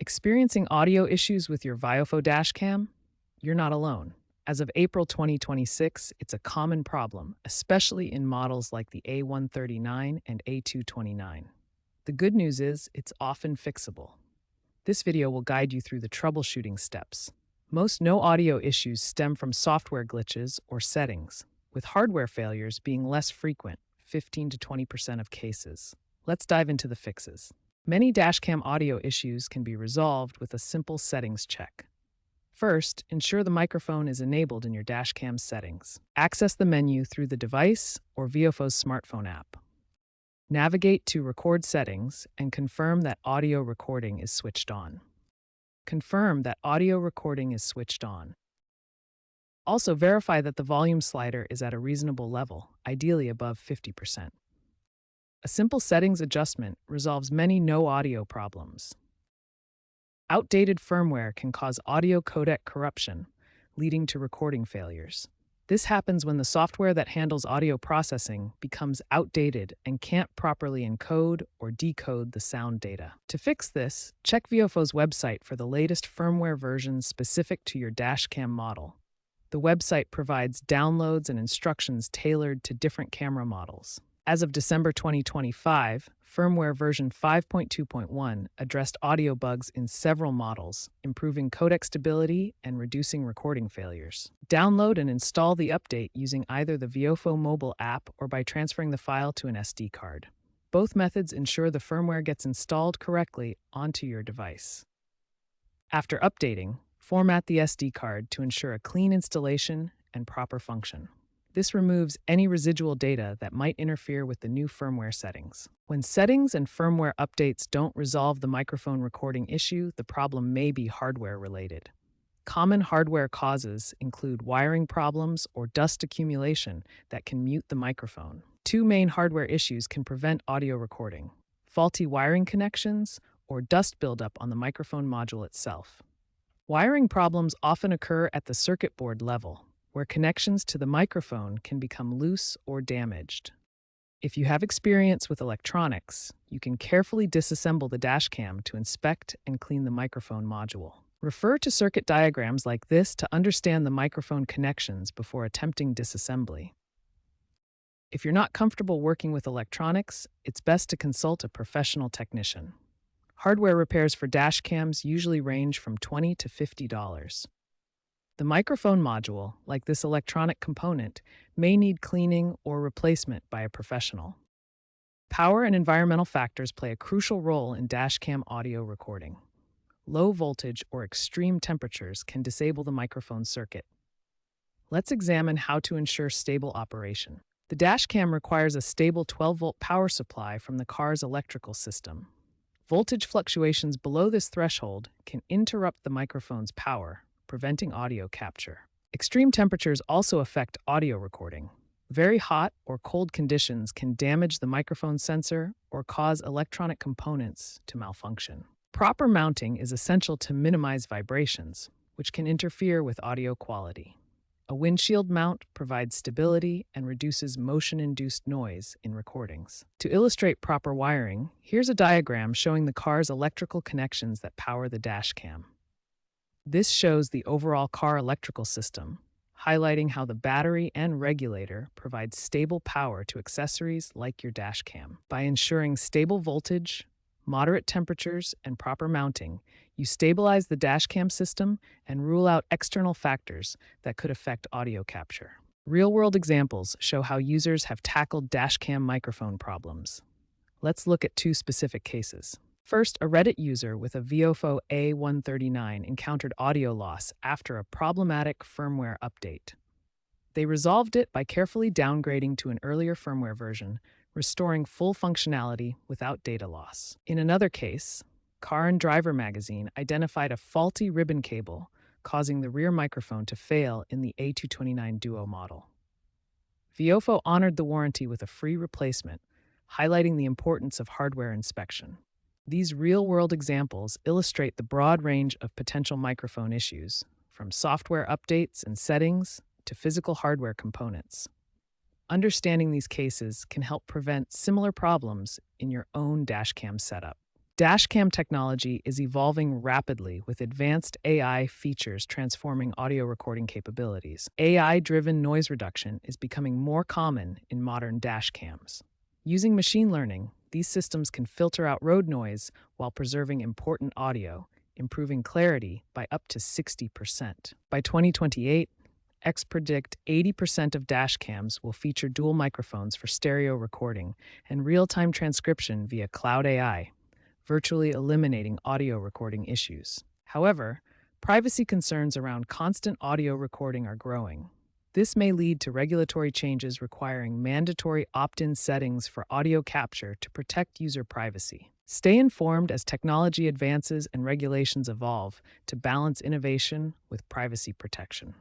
Experiencing audio issues with your Viofo Dash Cam? You're not alone. As of April 2026, it's a common problem, especially in models like the A139 and A229. The good news is it's often fixable. This video will guide you through the troubleshooting steps. Most no audio issues stem from software glitches or settings, with hardware failures being less frequent, 15 to 20% of cases. Let's dive into the fixes. Many dashcam audio issues can be resolved with a simple settings check. First, ensure the microphone is enabled in your dashcam settings. Access the menu through the device or Viofo's smartphone app. Navigate to Record Settings and confirm that audio recording is switched on. Confirm that audio recording is switched on. Also, verify that the volume slider is at a reasonable level, ideally above 50%. A simple settings adjustment resolves many no audio problems. Outdated firmware can cause audio codec corruption, leading to recording failures. This happens when the software that handles audio processing becomes outdated and can't properly encode or decode the sound data. To fix this, check Viofo's website for the latest firmware versions specific to your dashcam model. The website provides downloads and instructions tailored to different camera models. As of December 2025, firmware version 5.2.1 addressed audio bugs in several models, improving codec stability and reducing recording failures. Download and install the update using either the Viofo mobile app or by transferring the file to an SD card. Both methods ensure the firmware gets installed correctly onto your device. After updating, format the SD card to ensure a clean installation and proper function. This removes any residual data that might interfere with the new firmware settings. When settings and firmware updates don't resolve the microphone recording issue, the problem may be hardware-related. Common hardware causes include wiring problems or dust accumulation that can mute the microphone. Two main hardware issues can prevent audio recording: faulty wiring connections or dust buildup on the microphone module itself. Wiring problems often occur at the circuit board level, where connections to the microphone can become loose or damaged. If you have experience with electronics, you can carefully disassemble the dashcam to inspect and clean the microphone module. Refer to circuit diagrams like this to understand the microphone connections before attempting disassembly. If you're not comfortable working with electronics, it's best to consult a professional technician. Hardware repairs for dashcams usually range from $20 to $50. The microphone module, like this electronic component, may need cleaning or replacement by a professional. Power and environmental factors play a crucial role in dashcam audio recording. Low voltage or extreme temperatures can disable the microphone circuit. Let's examine how to ensure stable operation. The dashcam requires a stable 12-volt power supply from the car's electrical system. Voltage fluctuations below this threshold can interrupt the microphone's power, preventing audio capture. Extreme temperatures also affect audio recording. Very hot or cold conditions can damage the microphone sensor or cause electronic components to malfunction. Proper mounting is essential to minimize vibrations, which can interfere with audio quality. A windshield mount provides stability and reduces motion-induced noise in recordings. To illustrate proper wiring, here's a diagram showing the car's electrical connections that power the dashcam. This shows the overall car electrical system, highlighting how the battery and regulator provide stable power to accessories like your dashcam. By ensuring stable voltage, moderate temperatures, and proper mounting, you stabilize the dashcam system and rule out external factors that could affect audio capture. Real-world examples show how users have tackled dashcam microphone problems. Let's look at two specific cases. First, a Reddit user with a Viofo A139 encountered audio loss after a problematic firmware update. They resolved it by carefully downgrading to an earlier firmware version, restoring full functionality without data loss. In another case, Car and Driver magazine identified a faulty ribbon cable, causing the rear microphone to fail in the A229 Duo model. Viofo honored the warranty with a free replacement, highlighting the importance of hardware inspection. These real-world examples illustrate the broad range of potential microphone issues, from software updates and settings to physical hardware components. Understanding these cases can help prevent similar problems in your own dashcam setup. Dashcam technology is evolving rapidly with advanced AI features transforming audio recording capabilities. AI-driven noise reduction is becoming more common in modern dashcams. Using machine learning, these systems can filter out road noise while preserving important audio, improving clarity by up to 60%. By 2028, X predict 80% of dashcams will feature dual microphones for stereo recording and real-time transcription via cloud AI, virtually eliminating audio recording issues. However, privacy concerns around constant audio recording are growing. This may lead to regulatory changes requiring mandatory opt-in settings for audio capture to protect user privacy. Stay informed as technology advances and regulations evolve to balance innovation with privacy protection.